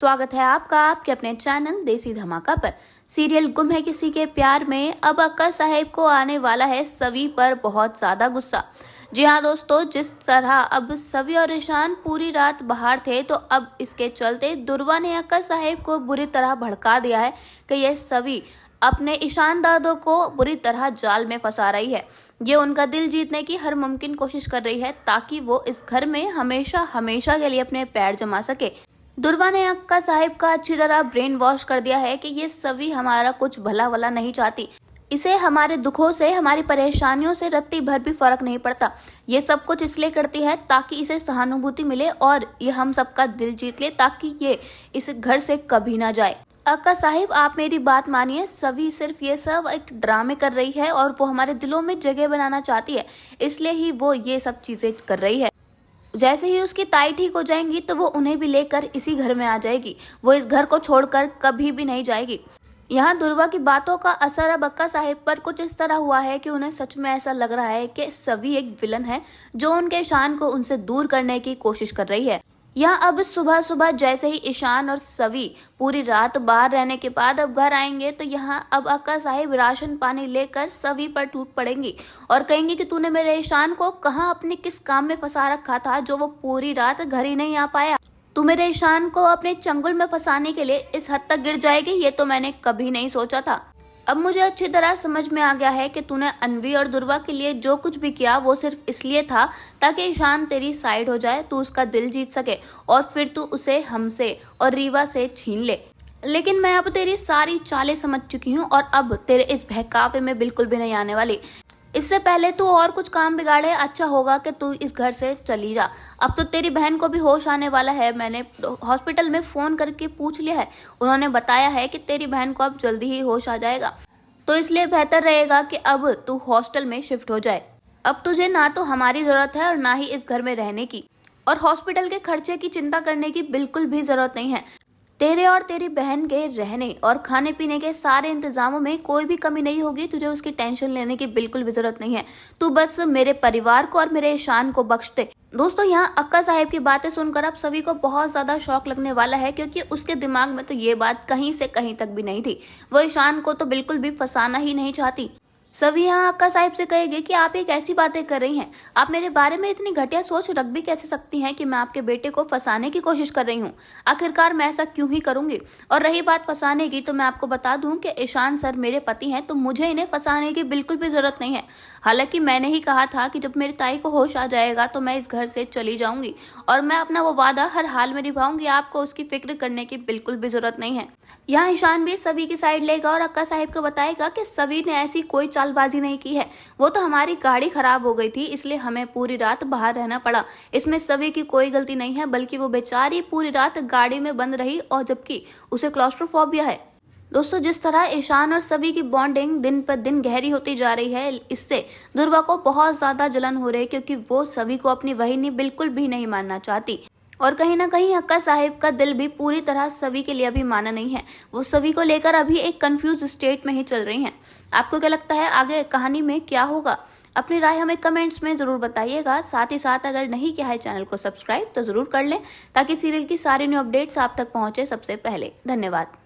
स्वागत है आपका आपके अपने चैनल देसी धमाका पर। सीरियल गुम है किसी के प्यार में अब अक्का साहेब को आने वाला है सवी पर बहुत ज्यादा गुस्सा। जी हाँ दोस्तों, जिस तरह अब सवी और ईशान पूरी रात बाहर थे तो अब इसके चलते दुर्वा ने अक्का साहेब को बुरी तरह भड़का दिया है कि यह सवी अपने ईशान दादो को बुरी तरह जाल में फंसा रही है। ये उनका दिल जीतने की हर मुमकिन कोशिश कर रही है ताकि वो इस घर में हमेशा हमेशा के लिए अपने पैर जमा सके। दुर्वा ने अक्का साहिब का अच्छी तरह ब्रेन वॉश कर दिया है कि ये सभी हमारा कुछ भला वला नहीं चाहती। इसे हमारे दुखों से, हमारी परेशानियों से रत्ती भर भी फर्क नहीं पड़ता। ये सब कुछ इसलिए करती है ताकि इसे सहानुभूति मिले और ये हम सबका दिल जीत ले ताकि ये इस घर से कभी ना जाए। अक्का साहिब, आप मेरी बात मानिए, सभी सिर्फ ये सब एक ड्रामे कर रही है और वो हमारे दिलों में जगह बनाना चाहती है, इसलिए ही वो ये सब चीजें कर रही है। जैसे ही उसकी ताई ठीक हो जाएंगी तो वो उन्हें भी लेकर इसी घर में आ जाएगी। वो इस घर को छोड़कर कभी भी नहीं जाएगी। यहाँ दुर्वा की बातों का असर अब अक्का साहिब पर कुछ इस तरह हुआ है कि उन्हें सच में ऐसा लग रहा है कि सभी एक विलन है जो उनके ईशान को उनसे दूर करने की कोशिश कर रही है। यहाँ अब सुबह सुबह जैसे ही ईशान और सवी पूरी रात बाहर रहने के बाद अब घर आएंगे तो यहाँ अब अक्का साहिब राशन पानी लेकर सवी पर टूट पड़ेंगी और कहेंगी कि तूने मेरे ईशान को कहाँ अपने किस काम में फंसा रखा था जो वो पूरी रात घर ही नहीं आ पाया। तू मेरे ईशान को अपने चंगुल में फंसाने के लिए इस हद तक गिर जाएगी, ये तो मैंने कभी नहीं सोचा था। अब मुझे अच्छी तरह समझ में आ गया है कि तूने अनवी और दुर्वा के लिए जो कुछ भी किया वो सिर्फ इसलिए था ताकि ईशान तेरी साइड हो जाए, तू उसका दिल जीत सके और फिर तू उसे हमसे और रीवा से छीन ले। लेकिन मैं अब तेरी सारी चालें समझ चुकी हूँ और अब तेरे इस बहकावे में बिल्कुल भी नहीं आने वाली। इससे पहले तू और कुछ काम बिगाड़े, अच्छा होगा कि तू इस घर से चली जा। अब तो तेरी बहन को भी होश आने वाला है। मैंने हॉस्पिटल में फोन करके पूछ लिया है, उन्होंने बताया है कि तेरी बहन को अब जल्दी ही होश आ जाएगा, तो इसलिए बेहतर रहेगा कि अब तू हॉस्टल में शिफ्ट हो जाए। अब तुझे ना तो हमारी जरूरत है और ना ही इस घर में रहने की, और हॉस्पिटल के खर्चे की चिंता करने की बिल्कुल भी जरूरत नहीं है। तेरे और तेरी बहन के रहने और खाने पीने के सारे इंतजामों में कोई भी कमी नहीं होगी, तुझे उसकी टेंशन लेने की बिल्कुल भी जरूरत नहीं है। तू बस मेरे परिवार को और मेरे ईशान को बख्श दे। दोस्तों, यहाँ अक्का साहिब की बातें सुनकर अब सभी को बहुत ज्यादा शौक लगने वाला है, क्योंकि उसके दिमाग में तो ये बात कहीं से कहीं तक भी नहीं थी। वो ईशान को तो बिल्कुल भी फंसाना ही नहीं चाहती। सभी यहाँ अक्का साहिब से कहेंगे कि आप एक ऐसी बातें कर रही हैं, आप मेरे बारे में इतनी घटिया सोच रख भी कैसे सकती हैं कि मैं आपके बेटे को फंसाने की कोशिश कर रही हूँ। आखिरकार मैं ऐसा क्यों ही करूंगी। और रही बात फंसाने की, तो मैं आपको बता दूं कि ईशान सर मेरे पति हैं, तो मुझे इन्हें फंसाने की बिल्कुल भी जरूरत नहीं है। हालांकि मैंने ही कहा था कि जब मेरी ताई को होश आ जाएगा तो मैं इस घर से चली जाऊंगी और मैं अपना वो वादा हर हाल में निभाऊंगी। आपको उसकी फिक्र करने की बिल्कुल भी जरूरत नहीं है। यहाँ ईशान भी सभी की साइड लेगा और अक्का साहिब को बताएगा कि सभी ने ऐसी कोई चालबाजी नहीं की है, वो तो हमारी गाड़ी खराब हो गई थी इसलिए हमें पूरी रात बाहर रहना पड़ा। इसमें सभी की कोई गलती नहीं है, बल्कि वो बेचारी पूरी रात गाड़ी में बंद रही और जबकि उसे क्लॉस्ट्रोफोबिया है। दोस्तों, जिस तरह ईशान और सभी की बॉन्डिंग दिन पर दिन गहरी होती जा रही है, इससे दुर्वा को बहुत ज्यादा जलन हो रही है, क्योंकि वो सभी को अपनी वहीनी बिल्कुल भी नहीं मानना चाहती। और कहीं ना कहीं अक्का साहिब का दिल भी पूरी तरह सभी के लिए अभी माना नहीं है। वो सभी को लेकर अभी एक कंफ्यूज स्टेट में ही चल रही हैं। आपको क्या लगता है आगे कहानी में क्या होगा? अपनी राय हमें कमेंट्स में जरूर बताइएगा। साथ ही साथ अगर नहीं किया है चैनल को सब्सक्राइब तो जरूर कर लें ताकि सीरियल की सारी न्यू अपडेट्स आप तक पहुंचे सबसे पहले। धन्यवाद।